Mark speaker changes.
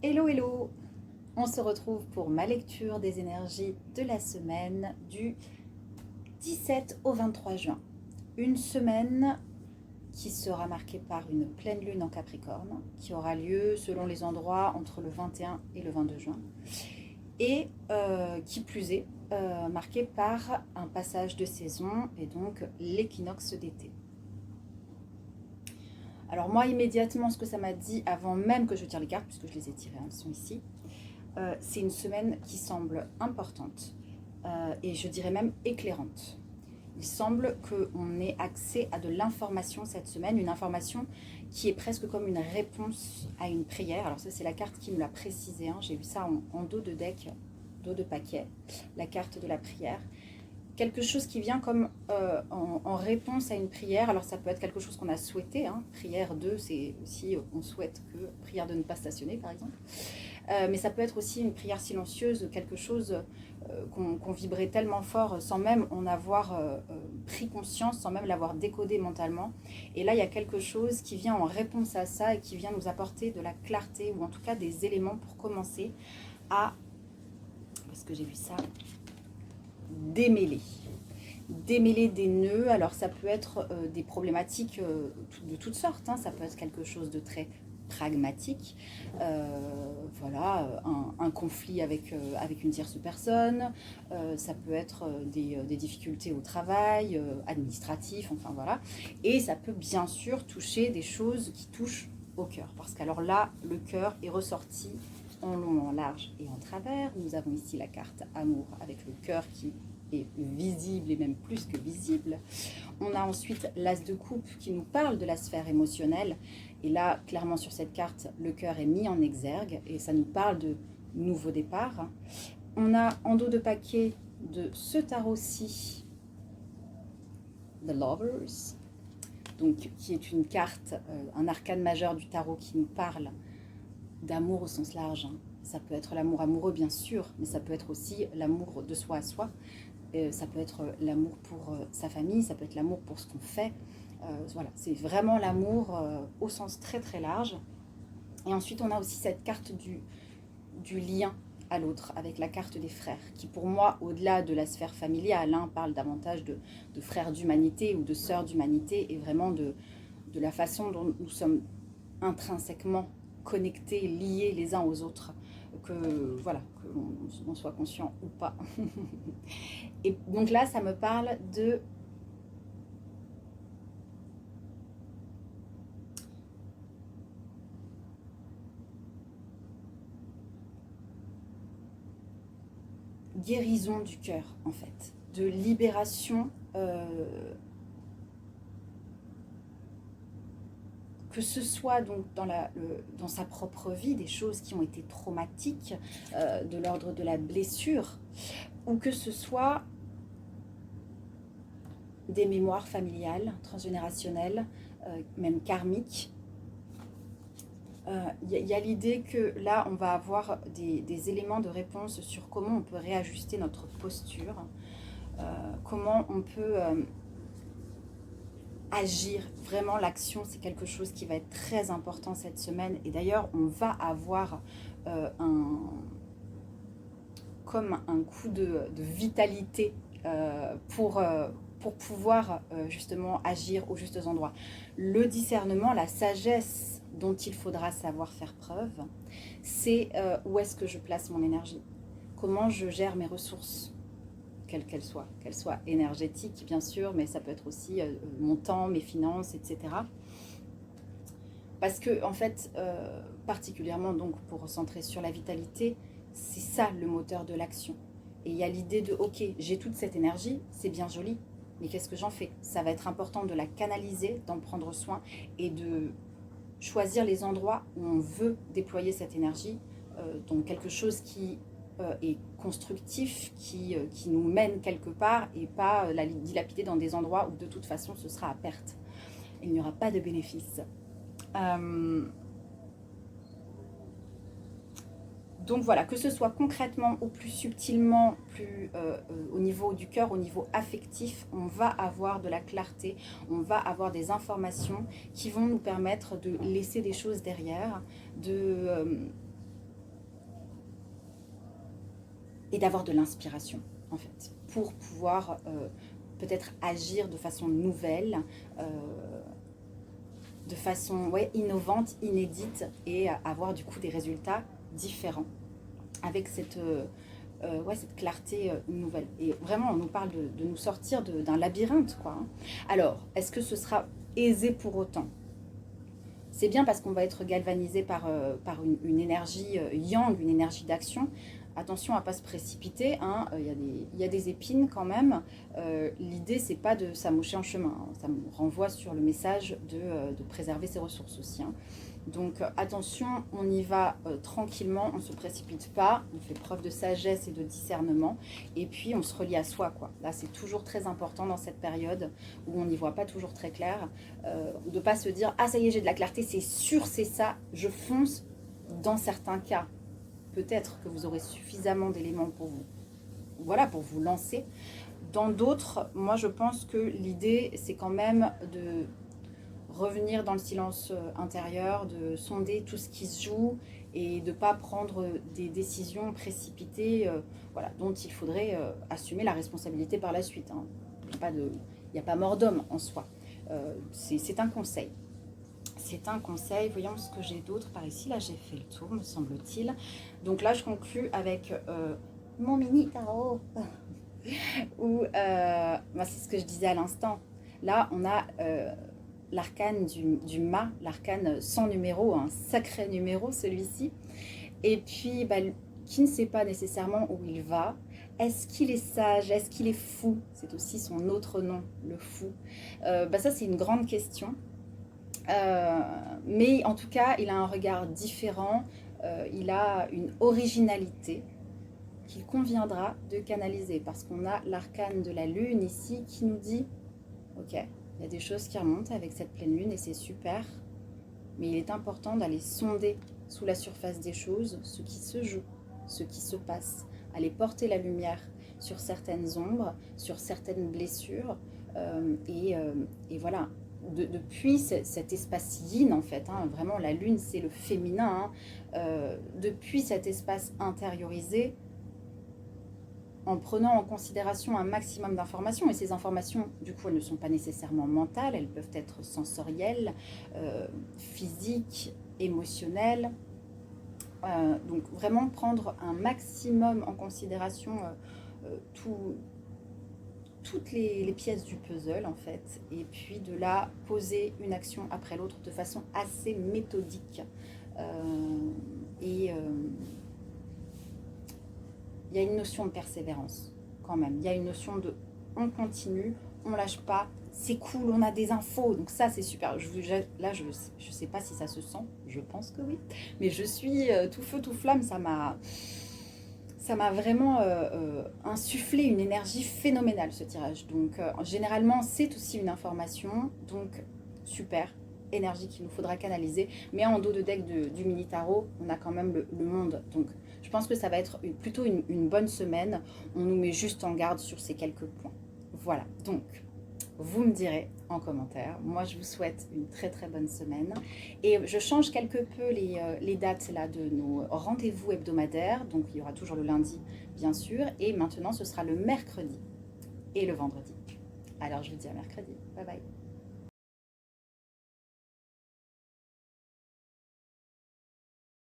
Speaker 1: Hello, hello! On se retrouve pour ma lecture des énergies de la semaine du 17 au 23 juin. Une semaine qui sera marquée par une pleine lune en Capricorne, qui aura lieu selon les endroits entre le 21 et le 22 juin, et qui plus est, marquée par un passage de saison et donc l'équinoxe d'été. Alors moi immédiatement ce que ça m'a dit avant même que je tire les cartes, puisque je les ai tirées, elles sont ici, c'est une semaine qui semble importante et je dirais même éclairante. Il semble qu'on ait accès à de l'information cette semaine, une information qui est presque comme une réponse à une prière. Alors ça c'est la carte qui me l'a précisé, hein. J'ai vu ça en dos de deck, dos de paquet, la carte de la prière. Quelque chose qui vient comme en réponse à une prière. Alors ça peut être quelque chose qu'on a souhaité, hein. Prière 2, c'est aussi on souhaite que prière de ne pas stationner par exemple. Mais ça peut être aussi une prière silencieuse, quelque chose qu'on vibrait tellement fort sans même en avoir pris conscience, sans même l'avoir décodé mentalement. Et là, il y a quelque chose qui vient en réponse à ça et qui vient nous apporter de la clarté ou en tout cas des éléments pour commencer à, parce que j'ai vu ça, démêler des nœuds. Alors ça peut être des problématiques de toutes sortes, hein. Ça peut être quelque chose de très pragmatique, voilà, un conflit avec une tierce personne, ça peut être des difficultés au travail, administratif, enfin voilà, et ça peut bien sûr toucher des choses qui touchent au cœur, parce qu'alors là, le cœur est ressorti en long, en large et en travers. Nous avons ici la carte amour avec le cœur qui est visible et même plus que visible. On a ensuite l'as de coupe qui nous parle de la sphère émotionnelle. Et là, clairement sur cette carte, le cœur est mis en exergue et ça nous parle de nouveau départ. On a en dos de paquet de ce tarot-ci, The Lovers, donc, qui est une carte, un arcane majeur du tarot qui nous parle d'amour au sens large, hein. Ça peut être l'amour amoureux bien sûr, mais ça peut être aussi l'amour de soi à soi. Ça peut être l'amour pour sa famille, ça peut être l'amour pour ce qu'on fait. Voilà, c'est vraiment l'amour au sens très très large. Et ensuite, on a aussi cette carte du lien à l'autre, avec la carte des frères, qui pour moi, au-delà de la sphère familiale, hein, parle davantage de frères d'humanité ou de sœurs d'humanité, et vraiment de la façon dont nous sommes intrinsèquement connectés, liés les uns aux autres, que voilà, que l'on soit conscient ou pas. Et donc là, ça me parle de guérison du cœur, en fait, de libération, que ce soit donc dans sa propre vie, des choses qui ont été traumatiques, de l'ordre de la blessure, ou que ce soit des mémoires familiales, transgénérationnelles, même karmiques. Y a l'idée que là, on va avoir des éléments de réponse sur comment on peut réajuster notre posture, comment on peut agir. Vraiment, l'action, c'est quelque chose qui va être très important cette semaine. Et d'ailleurs, on va avoir comme un coup de vitalité pour pouvoir justement agir aux justes endroits. Le discernement, la sagesse dont il faudra savoir faire preuve, c'est où est-ce que je place mon énergie, comment je gère mes ressources, quelles qu'elles soient énergétiques bien sûr, mais ça peut être aussi mon temps, mes finances, etc. Parce que en fait, particulièrement donc pour recentrer sur la vitalité, c'est ça le moteur de l'action. Et il y a l'idée de ok, j'ai toute cette énergie, c'est bien joli, mais qu'est-ce que j'en fais? Ça va être important de la canaliser, d'en prendre soin et de choisir les endroits où on veut déployer cette énergie, donc quelque chose qui est constructif, qui nous mène quelque part et pas la dilapider dans des endroits où de toute façon ce sera à perte. Il n'y aura pas de bénéfice. Donc voilà, que ce soit concrètement ou plus subtilement, plus au niveau du cœur, au niveau affectif, on va avoir de la clarté, on va avoir des informations qui vont nous permettre de laisser des choses derrière, de et d'avoir de l'inspiration, en fait, pour pouvoir peut-être agir de façon nouvelle, de façon innovante, inédite, et avoir du coup des résultats différents avec cette clarté nouvelle. Et vraiment, on nous parle de nous sortir d'un labyrinthe, quoi. Alors, est-ce que ce sera aisé pour autant? C'est bien parce qu'on va être galvanisé par une énergie yang, une énergie d'action. Attention à ne pas se précipiter, hein. Il y a des épines quand même. L'idée, c'est pas de s'amocher en chemin, hein. Ça me renvoie sur le message de préserver ses ressources aussi, hein. Donc attention, on y va tranquillement, on ne se précipite pas, on fait preuve de sagesse et de discernement, et puis on se relie à soi, quoi. Là, c'est toujours très important dans cette période où on n'y voit pas toujours très clair, de ne pas se dire « Ah, ça y est, j'ai de la clarté, c'est sûr, c'est ça, je fonce ». Dans certains cas, peut-être que vous aurez suffisamment d'éléments pour vous lancer. Dans d'autres, moi, je pense que l'idée, c'est quand même de revenir dans le silence intérieur, de sonder tout ce qui se joue et de ne pas prendre des décisions précipitées dont il faudrait assumer la responsabilité par la suite, hein. Il n'y a pas mort d'homme en soi. C'est un conseil. C'est un conseil. Voyons ce que j'ai d'autre par ici. Là, j'ai fait le tour, me semble-t-il. Donc là, je conclue avec mon mini tarot. Où, c'est ce que je disais à l'instant. Là, on a l'arcane du mât, l'arcane sans numéro, un sacré numéro celui-ci. Et puis, qui ne sait pas nécessairement où il va. Est-ce qu'il est sage? Est-ce qu'il est fou? C'est aussi son autre nom, le fou. Ça, c'est une grande question. Mais en tout cas, il a un regard différent. Il a une originalité qu'il conviendra de canaliser. Parce qu'on a l'arcane de la lune ici qui nous dit « Ok, il y a des choses qui remontent avec cette pleine lune et c'est super. Mais il est important d'aller sonder sous la surface des choses ce qui se joue, ce qui se passe. Aller porter la lumière sur certaines ombres, sur certaines blessures. Et voilà, depuis cet espace yin, en fait, hein, vraiment la lune c'est le féminin, hein, depuis cet espace intériorisé, en prenant en considération un maximum d'informations. Et ces informations, du coup, elles ne sont pas nécessairement mentales, elles peuvent être sensorielles, physiques, émotionnelles. Donc vraiment prendre un maximum en considération toutes les pièces du puzzle, en fait, et puis de là poser une action après l'autre de façon assez méthodique. Il y a une notion de persévérance quand même. Il y a une notion de on continue, on lâche pas, c'est cool, on a des infos, donc ça c'est super. Là, je sais pas si ça se sent, je pense que oui, mais je suis tout feu, tout flamme, ça m'a vraiment insufflé une énergie phénoménale, ce tirage. Donc généralement, c'est aussi une information, donc super, énergie qu'il nous faudra canaliser. Mais en dos de deck du mini tarot, on a quand même le monde. Donc je pense que ça va être plutôt une bonne semaine. On nous met juste en garde sur ces quelques points. Voilà, donc vous me direz en commentaire. Moi, je vous souhaite une très très bonne semaine. Et je change quelque peu les dates là, de nos rendez-vous hebdomadaires. Donc, il y aura toujours le lundi, bien sûr. Et maintenant, ce sera le mercredi et le vendredi. Alors, je vous dis à mercredi. Bye bye.